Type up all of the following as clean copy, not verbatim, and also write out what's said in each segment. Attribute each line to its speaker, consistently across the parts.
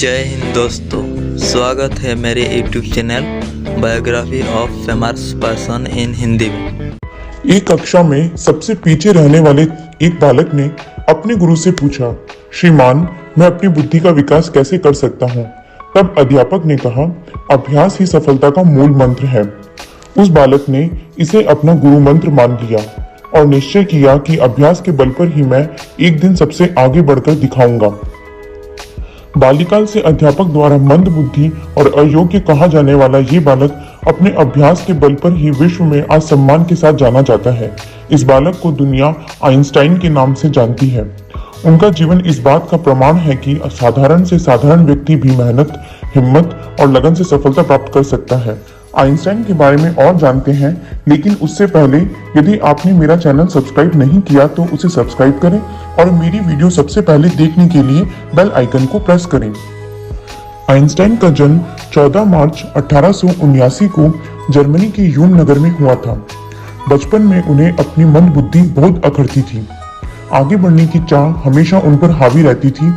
Speaker 1: जय हिंद दोस्तों, स्वागत है मेरे YouTube channel biography of famous person in Hindi में।
Speaker 2: एक कक्षा में सबसे पीछे रहने वाले एक बालक ने अपने गुरु से पूछा, श्रीमान, मैं अपनी बुद्धि का विकास कैसे कर सकता हूँ? तब अध्यापक ने कहा, अभ्यास ही सफलता का मूल मंत्र है। उस बालक ने इसे अपना गुरु मंत्र मान लिया और निश्चय किया कि अभ्यास के बल पर ही मैं एक दिन सबसे आगे बढ़कर दिखाऊंगा। बाल्यकाल से अध्यापक द्वारा मंद बुद्धि और अयोग्य कहा जाने वाला ये बालक अपने अभ्यास के बल पर ही विश्व में आज सम्मान के साथ जाना जाता है। इस बालक को दुनिया आइंस्टाइन के नाम से जानती है। उनका जीवन इस बात का प्रमाण है कि साधारण से साधारण व्यक्ति भी मेहनत, हिम्मत और लगन से सफलता प्राप्त कर सकता है। आइंस्टाइन के बारे में और जानते हैं, लेकिन उससे पहले यदि आपने मेरा चैनल सब्सक्राइब नहीं किया तो उसे सब्सक्राइब करें और मेरी वीडियो सबसे पहले देखने के लिए बेल आइकन को प्रेस करें। आइंस्टाइन का जन्म 14 मार्च 1879 को जर्मनी के यून नगर में हुआ था। बचपन में उन्हें अपनी मंद बुद्धि बहुत अखरती थी। आगे बढ़ने की चाह हमेशा उन पर हावी रहती थी।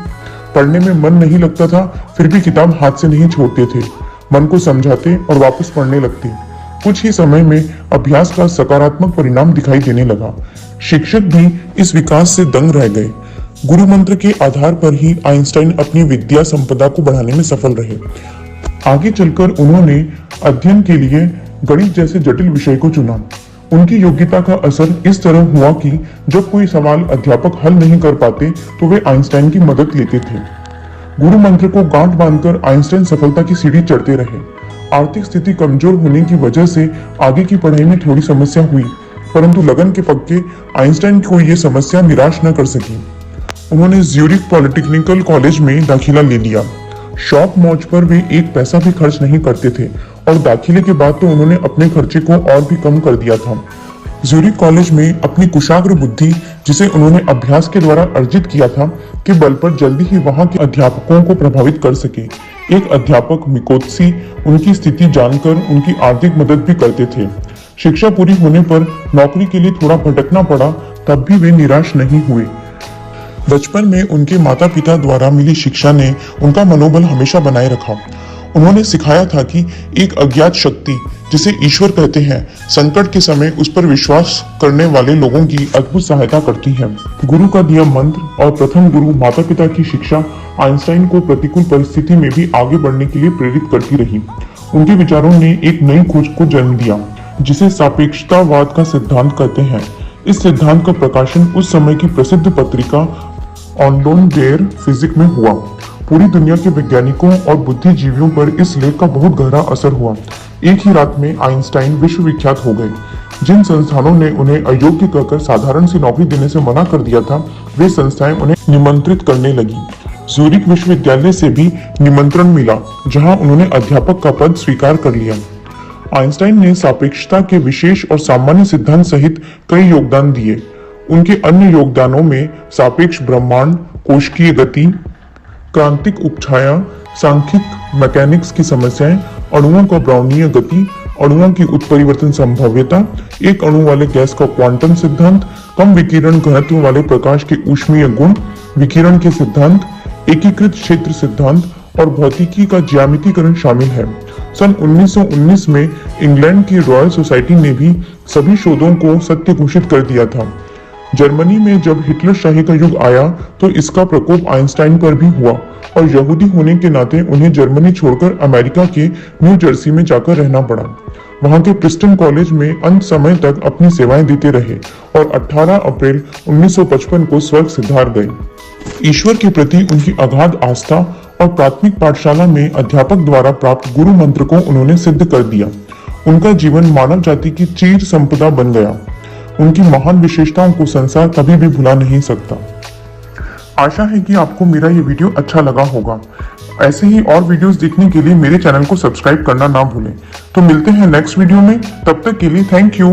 Speaker 2: पढ़ने में मन नहीं लगता था, फिर भी किताब हाथ से नहीं छोड़ते थे। मन को समझाते और वापस पढ़ने लगते। कुछ ही समय में अभ्यास का सकारात्मक परिणाम दिखाई देने लगा। शिक्षक भी इस विकास से दंग रह गए। गुरु मंत्र के आधार पर ही आइंस्टाइन अपनी विद्या संपदा को बढ़ाने में सफल रहे। आगे चलकर उन्होंने अध्ययन के लिए गणित जैसे जटिल विषय को चुना। उनकी योग्यता का असर इस तरह हुआ कि जब कोई सवाल अध्यापक हल नहीं कर पाते तो वे आइंस्टाइन की मदद लेते थे। गुरु मंत्र को गांठ बांधकर आइंस्टाइन सफलता की सीढ़ी चढ़ते रहे। आर्थिक स्थिति कमजोर होने की वजह से आगे की पढ़ाई में थोड़ी समस्या हुई, परंतु लगन के पक्के आइंस्टाइन को यह समस्या निराश न कर सकी। उन्होंने ज्यूरिख पॉलिटेक्निकल कॉलेज में दाखिला ले लिया। शौक मौज पर वे एक पैसा भी खर्च नहीं करते थे और दाखिले के बाद तो उन्होंने अपने खर्चे को और भी कम कर दिया था। ज्यूरिख कॉलेज में अपनी कुशाग्र बुद्धि, जिसे उन्होंने अभ्यास के द्वारा अर्जित किया था, के बल पर जल्दी ही वहां के अध्यापकों को प्रभावित कर सके। एक अध्यापक मिकोत्सी उनकी स्थिति जानकर उनकी आर्थिक मदद भी करते थे। शिक्षा पूरी होने पर नौकरी के लिए थोड़ा भटकना पड़ा, तब भी वे निराश नहीं हुए। बचपन में उनके माता पिता द्वारा मिली शिक्षा ने उनका मनोबल हमेशा बनाए रखा। उन्होंने सिखाया था कि एक अज्ञात शक्ति, जिसे ईश्वर कहते हैं, संकट के समय उस पर विश्वास करने वाले लोगों की अद्भुत सहायता करती है। गुरु का दिया मंत्र और प्रथम गुरु माता पिता की शिक्षा आइंस्टाइन को प्रतिकूल परिस्थिति में भी आगे बढ़ने के लिए प्रेरित करती रही। उनके विचारों ने एक नई खोज को जन्म दिया, जिसे सापेक्षतावाद का सिद्धांत कहते हैं। इस सिद्धांत का प्रकाशन उस समय की प्रसिद्ध पत्रिका ऑनलोन डेयर फिजिक में हुआ। पूरी दुनिया के वैज्ञानिकों और बुद्धिजीवियों पर इस लेख का बहुत गहरा असर हुआ। एक ही रात में आइंस्टाइन विश्वविख्यात हो गए। जिन संस्थानों ने उन्हें अयोग्य कहकर साधारण सी नौकरी देने से मना कर दिया था, वे संस्थाएं उन्हें निमंत्रित करने लगी। ज्यूरिख विश्वविद्यालय से भी निमंत्रण मिला, जहां उन्होंने अध्यापक का पद स्वीकार कर लिया। आइंस्टाइन ने सापेक्षता के विशेष और सामान्य सिद्धांत सहित कई योगदान दिए। उनके अन्य योगदानों में सापेक्ष ब्रह्मांड, कोशिकीय गति, क्रांतिक उपछाया, सांख्यिक मैकेनिक्स की समस्याएं, अणुओं का ब्राउनीय गति, अणुओं की उत्परिवर्तन संभाव्यता, एक अणु वाले गैस का क्वांटम सिद्धांत, कम विकिरण घनत्व वाले प्रकाश के ऊष्मीय गुण, विकिरण के सिद्धांत, एकीकृत क्षेत्र सिद्धांत और भौतिकी का ज्यामितीकरण शामिल है। सन 1919 में इंग्लैंड की रॉयल सोसाइटी ने भी सभी शोधों को सत्य घोषित कर दिया था। जर्मनी में जब हिटलर शाही का युग आया तो इसका प्रकोप आइंस्टाइन पर भी हुआ और यहूदी होने के नाते उन्हें जर्मनी छोड़कर अमेरिका के न्यू जर्सी में जाकर रहना पड़ा। वहां के प्रिस्टन कॉलेज में अंत समय तक अपनी सेवाएं देते रहे और 18 अप्रैल 1955 को स्वर्ग सिधार गए। ईश्वर के प्रति उनकी अगाध आस्था और प्राथमिक पाठशाला में अध्यापक द्वारा प्राप्त गुरु मंत्र को उन्होंने सिद्ध कर दिया। उनका जीवन मानव जाति की चीर संपदा बन गया। उनकी महान विशेषताओं को संसार कभी भी भुला नहीं सकता। आशा है कि आपको मेरा ये वीडियो अच्छा लगा होगा। ऐसे ही और वीडियोस देखने के लिए मेरे चैनल को सब्सक्राइब करना ना भूलें। तो मिलते हैं नेक्स्ट वीडियो में, तब तक के लिए थैंक यू।